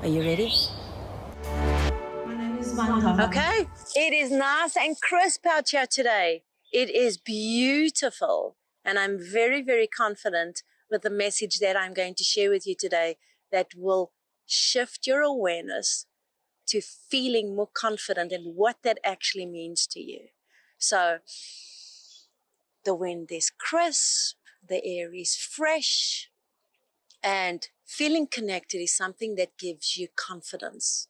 Are you ready? My name is Vandana. Okay, it is nice and crisp out here today. It is beautiful, and I'm very, very confident with the message that I'm going to share with you today that will shift your awareness to feeling more confident in what that actually means to you. So the wind is crisp, the air is fresh, and feeling connected is something that gives you confidence.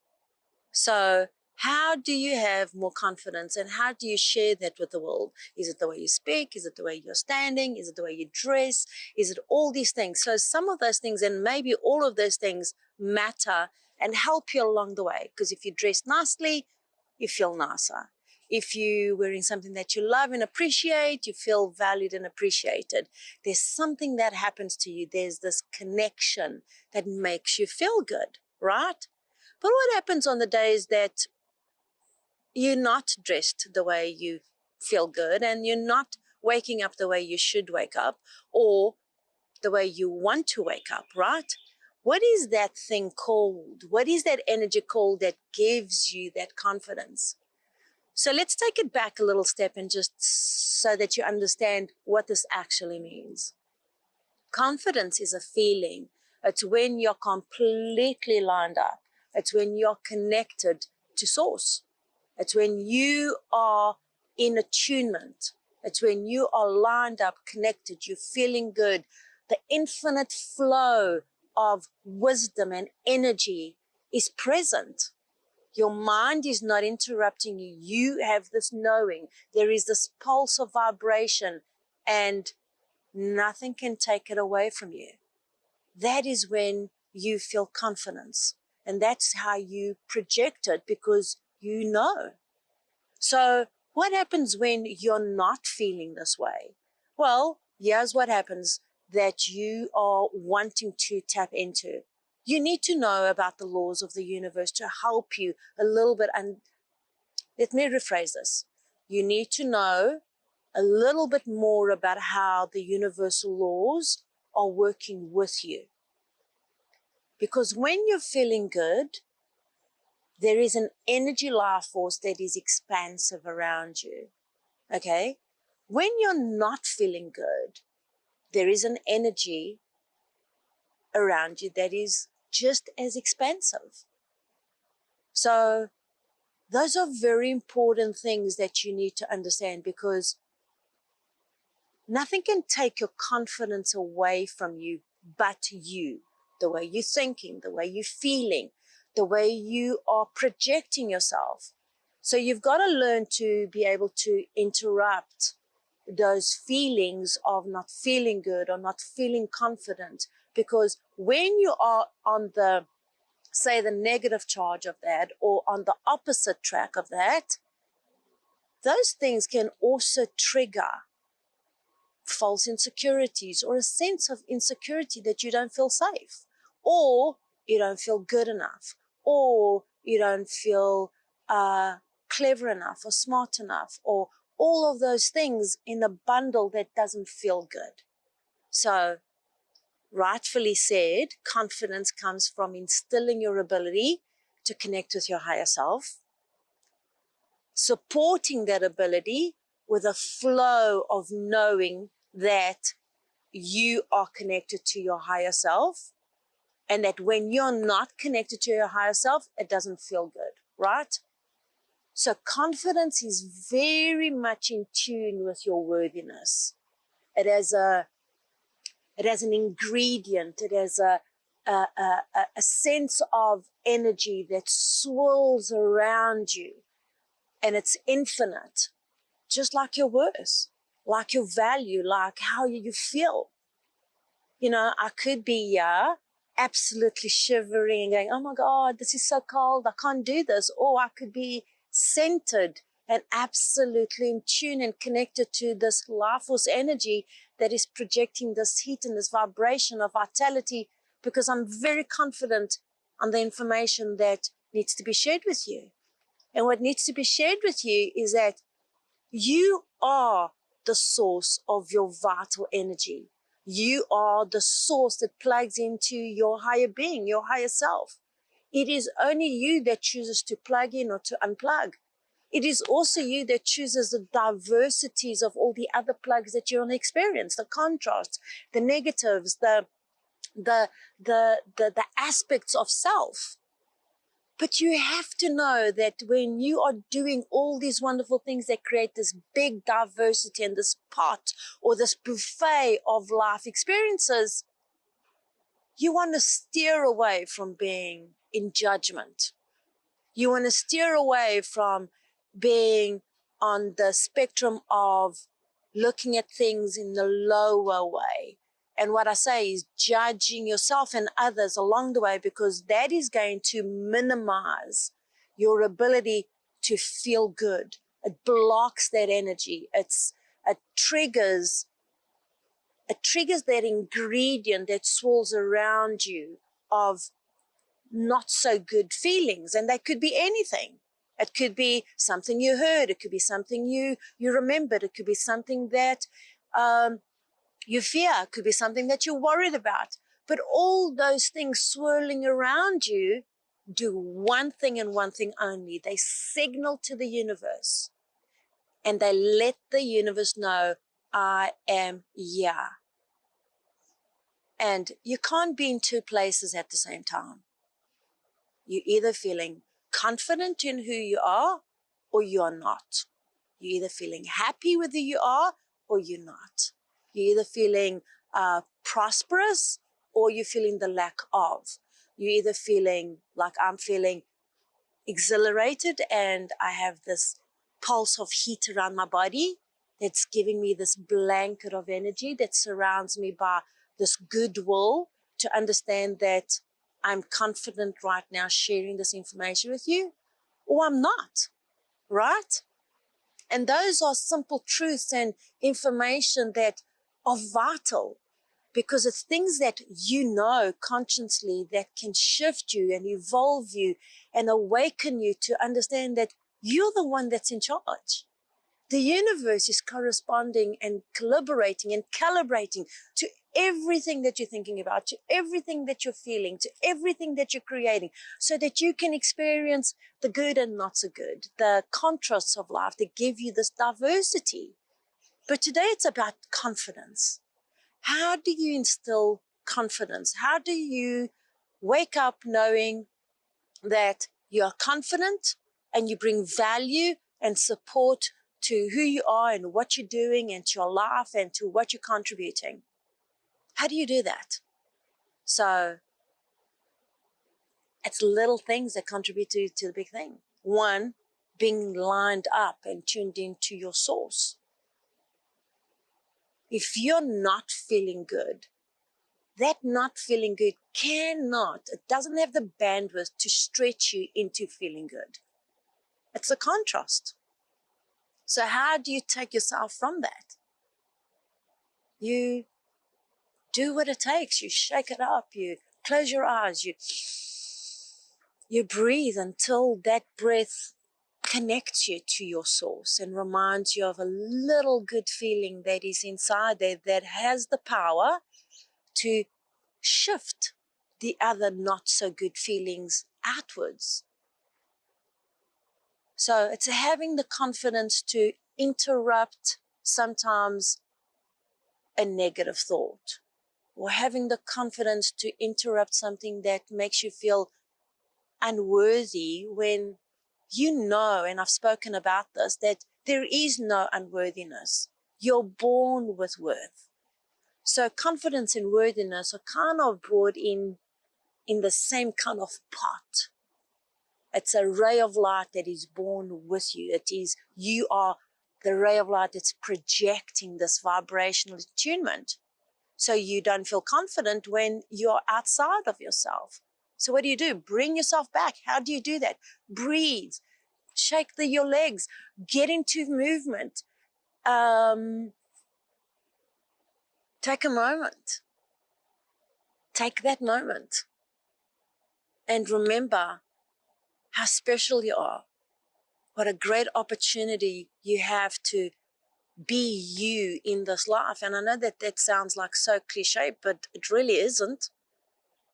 So how do you have more confidence, and how do you share that with the world? Is it the way you speak? Is it the way you're standing? Is it the way you dress? Is it all these things? So some of those things, and maybe all of those things, matter and help you along the way. Because if you dress nicely, you feel nicer. If you're wearing something that you love and appreciate, you feel valued and appreciated. There's something that happens to you. There's this connection that makes you feel good, right? But what happens on the days that you're not dressed the way you feel good, and you're not waking up the way you should wake up, or the way you want to wake up, right? What is that thing called? What is that energy called that gives you that confidence? So let's take it back a little step and just so that you understand what this actually means. Confidence is a feeling. It's when you're completely lined up. It's when you're connected to source. It's when you are in attunement. It's when you are lined up, connected, you're feeling good. The infinite flow of wisdom and energy is present. Your mind is not interrupting you. You have this knowing. There is this pulse of vibration, and nothing can take it away from you. That is when you feel confidence. And that's how you project it, because you know. So what happens when you're not feeling this way? Well, here's what happens that you are wanting to tap into. You need to know about the laws of the universe to help you a little bit. And let me rephrase this. You need to know a little bit more about how the universal laws are working with you. Because when you're feeling good, there is an energy life force that is expansive around you, okay? When you're not feeling good, there is an energy around you that is just as expansive. So those are very important things that you need to understand, because nothing can take your confidence away from you but you. The way you're thinking, the way you're feeling, the way you are projecting yourself. So you've got to learn to be able to interrupt those feelings of not feeling good or not feeling confident, because when you are on the, say, the negative charge of that, or on the opposite track of that, those things can also trigger false insecurities, or a sense of insecurity that you don't feel safe, or you don't feel good enough, or you don't feel clever enough or smart enough, or all of those things in a bundle that doesn't feel good. So rightfully said, confidence comes from instilling your ability to connect with your higher self, supporting that ability with a flow of knowing that you are connected to your higher self, and that when you're not connected to your higher self, it doesn't feel good, right? So confidence is very much in tune with your worthiness. It has an ingredient, it has a sense of energy that swirls around you, and it's infinite, just like your worth, like your value, like how you feel. You know, I could be absolutely shivering and going, oh my God, this is so cold, I can't do this. Or I could be centered and absolutely in tune and connected to this life force energy that is projecting this heat and this vibration of vitality, because I'm very confident on the information that needs to be shared with you. And what needs to be shared with you is that you are the source of your vital energy. You are the source that plugs into your higher being, your higher self. It is only you that chooses to plug in or to unplug. It is also you that chooses the diversities of all the other plugs that you're going to experience, the contrasts, the negatives, the aspects of self. But you have to know that when you are doing all these wonderful things that create this big diversity and this pot or this buffet of life experiences, you want to steer away from being in judgment. You want to steer away from being on the spectrum of looking at things in the lower way. And what I say is judging yourself and others along the way, because that is going to minimize your ability to feel good. It blocks that energy. It triggers that ingredient that swirls around you of not so good feelings. And that could be anything. It could be something you heard. It could be something you remembered. It could be something that you fear. It could be something that you're worried about. But all those things swirling around you do one thing and one thing only. They signal to the universe, and they let the universe know, I am here. And you can't be in two places at the same time. You're either feeling confident in who you are or you are not. You're either feeling happy with who you are or you're not. You're either feeling prosperous or you're feeling the lack of. You're either feeling like I'm feeling exhilarated and I have this pulse of heat around my body that's giving me this blanket of energy that surrounds me by this goodwill to understand that I'm confident right now sharing this information with you, or I'm not, right? And those are simple truths and information that are vital, because it's things that you know consciously that can shift you and evolve you and awaken you to understand that you're the one that's in charge. The universe is corresponding and collaborating and calibrating to everything that you're thinking about, to everything that you're feeling, to everything that you're creating, so that you can experience the good and not so good, the contrasts of life that give you this diversity. But today it's about confidence. How do you instill confidence? How do you wake up knowing that you are confident and you bring value and support to who you are and what you're doing and to your life and to what you're contributing? How do you do that? So it's little things that contribute to the big thing. One, being lined up and tuned into your source. If you're not feeling good, that not feeling good it doesn't have the bandwidth to stretch you into feeling good. It's a contrast. So how do you take yourself from that? You do what it takes. You shake it up. You close your eyes. You breathe until that breath connects you to your source and reminds you of a little good feeling that is inside there that has the power to shift the other not so good feelings outwards. So it's having the confidence to interrupt sometimes a negative thought, or having the confidence to interrupt something that makes you feel unworthy when you know, and I've spoken about this, that there is no unworthiness. You're born with worth. So confidence and worthiness are kind of brought in the same kind of pot. It's a ray of light that is born with you. You are the ray of light that's projecting this vibrational attunement. So you don't feel confident when you're outside of yourself. So what do? Bring yourself back. How do you do that? Breathe, shake your legs, get into movement. Take a moment. Take that moment and remember how special you are. What a great opportunity you have to be you in this life. And I know that sounds like so cliche, but it really isn't.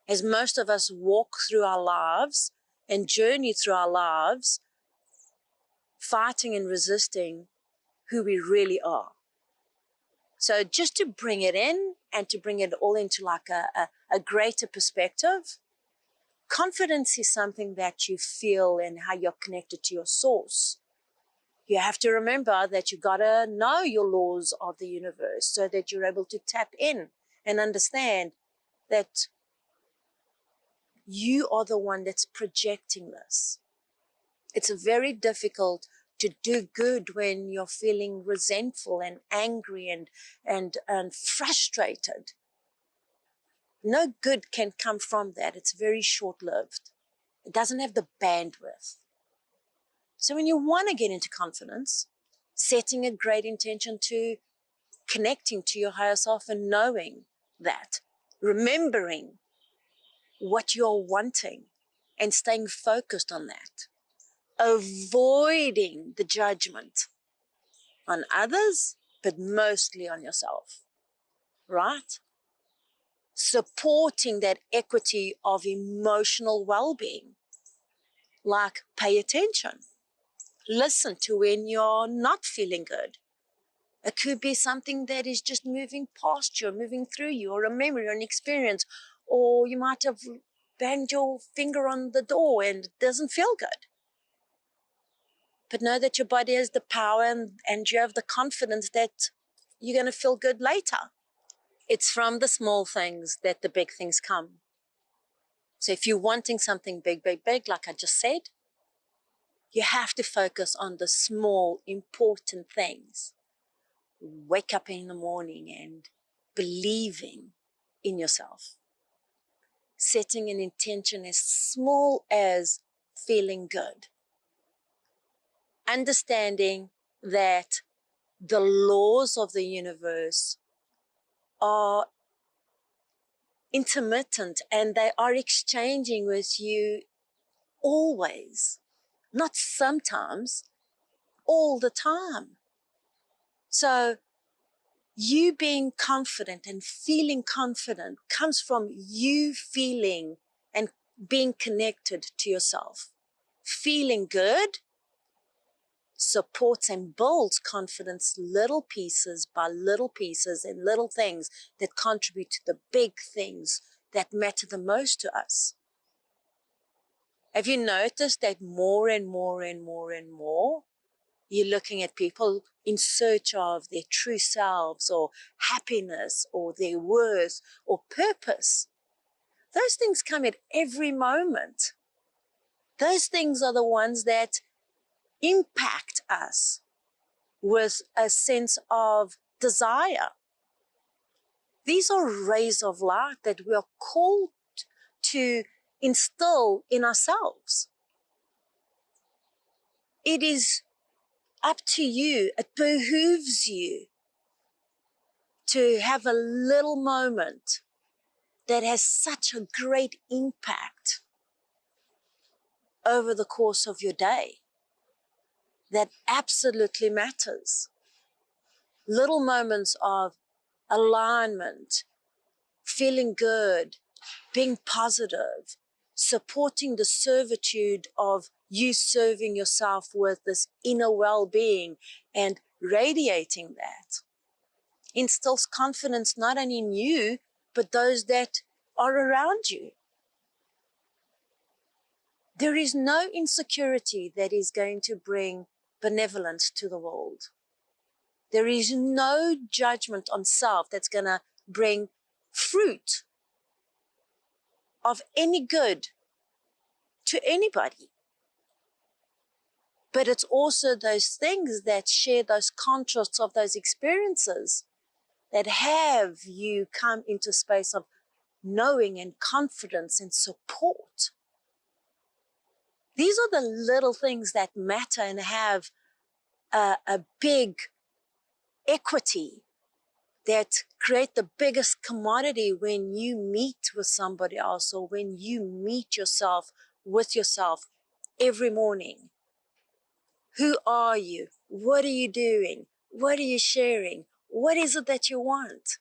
as most of us walk through our lives and journey through our lives, fighting and resisting who we really are. So just to bring it in and to bring it all into like a greater perspective, confidence is something that you feel and how you're connected to your source. You have to remember that you got to know your laws of the universe so that you're able to tap in and understand that you are the one that's projecting this. It's very difficult to do good when you're feeling resentful and angry and frustrated. No good can come from that. It's very short-lived. It doesn't have the bandwidth. So when you want to get into confidence, setting a great intention to connecting to your higher self and knowing that, remembering what you're wanting and staying focused on that, avoiding the judgment on others, but mostly on yourself, right? Supporting that equity of emotional well-being, like pay attention. Listen to when you're not feeling good. It could be something that is just moving past you, moving through you, or a memory or an experience, or you might have banged your finger on the door and it doesn't feel good. But know that your body has the power and you have the confidence that you're going to feel good later. It's from the small things that the big things come. So if you're wanting something big, big, big, like I just said, you have to focus on the small, important things. Wake up in the morning and believing in yourself. Setting an intention as small as feeling good. Understanding that the laws of the universe are intermittent and they are exchanging with you always, not sometimes, all the time. So you being confident and feeling confident comes from you feeling and being connected to yourself. Feeling good supports and builds confidence little pieces by little pieces and little things that contribute to the big things that matter the most to us. Have you noticed that more and more and more and more, you're looking at people in search of their true selves or happiness or their worth or purpose? Those things come at every moment. Those things are the ones that impact us with a sense of desire. These are rays of light that we are called to instill in ourselves. It is up to you. It behooves you to have a little moment that has such a great impact over the course of your day. That absolutely matters. Little moments of alignment, feeling good, being positive, supporting the servitude of you serving yourself with this inner well-being and radiating that instills confidence not only in you, but those that are around you. There is no insecurity that is going to bring benevolence to the world. There is no judgment on self that's going to bring fruit of any good to anybody. But it's also those things that share those contrasts of those experiences that have you come into a space of knowing and confidence and support. These are the little things that matter and have a big equity that create the biggest commodity when you meet with somebody else or when you meet yourself with yourself every morning. Who are you? What are you doing? What are you sharing? What is it that you want?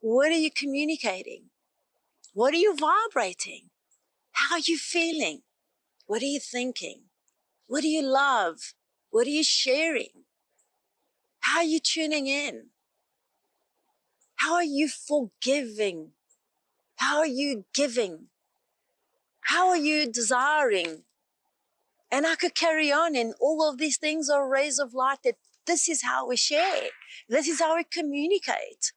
What are you communicating? What are you vibrating? How are you feeling? What are you thinking? What do you love? What are you sharing? How are you tuning in? How are you forgiving? How are you giving? How are you desiring? And I could carry on, and all of these things are rays of light that this is how we share. This is how we communicate.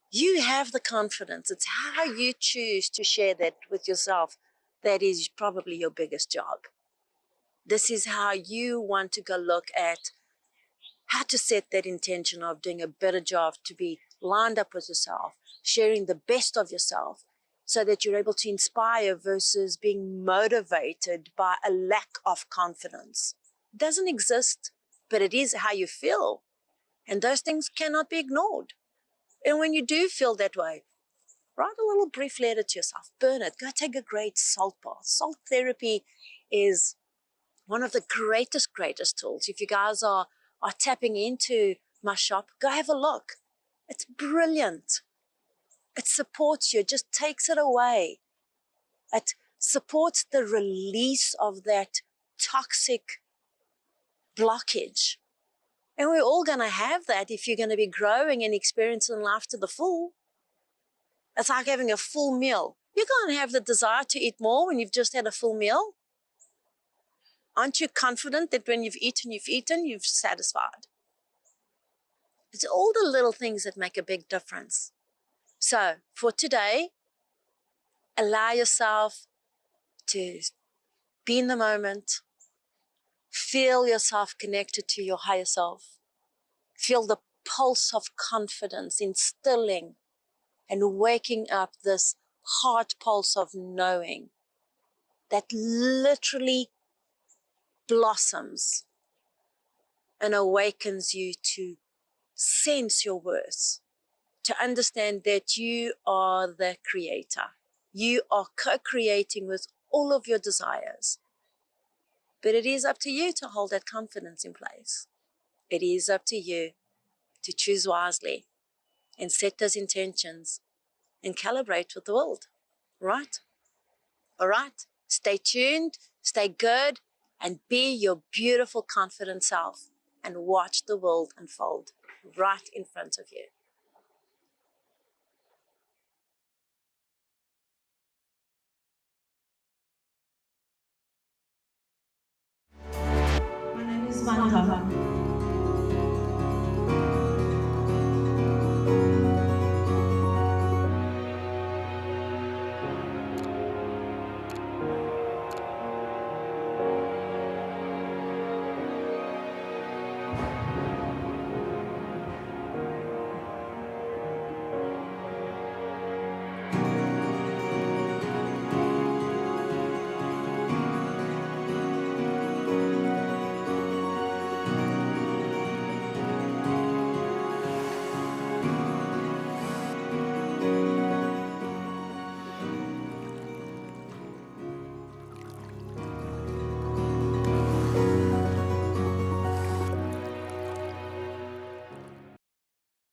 You have the confidence. It's how you choose to share that with yourself that is probably your biggest job. This is how you want to go look at how to set that intention of doing a better job to be lined up with yourself, sharing the best of yourself so that you're able to inspire versus being motivated by a lack of confidence. It doesn't exist, but it is how you feel. And those things cannot be ignored. And when you do feel that way, write a little brief letter to yourself, burn it, go take a great salt bath. Salt therapy is one of the greatest tools. If you guys are tapping into my shop, go have a look. It's brilliant. It supports you, it just takes it away. It supports the release of that toxic blockage. And we're all going to have that if you're going to be growing and experiencing life to the full. It's like having a full meal. You're going to have the desire to eat more when you've just had a full meal. Aren't you confident that when you've eaten, you've satisfied? It's all the little things that make a big difference. So for today, allow yourself to be in the moment. Feel yourself connected to your higher self. Feel the pulse of confidence instilling and waking up this heart pulse of knowing that literally blossoms and awakens you to sense your worth, to understand that you are the creator. You are co-creating with all of your desires. But it is up to you to hold that confidence in place. It is up to you to choose wisely and set those intentions and calibrate with the world, right? All right, stay tuned, stay good, and be your beautiful, confident self and watch the world unfold right in front of you.